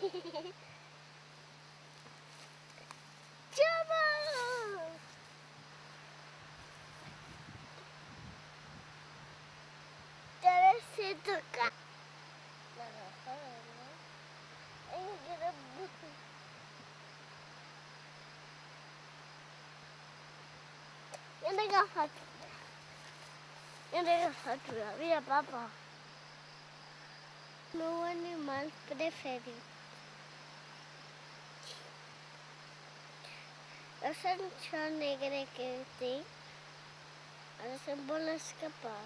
Chama! Deve ser tocar. Yung nag-hot. Yung nag-hot. Mira, papa. Meu animal preferido. Essa chão negra que tem, essa bola escapar.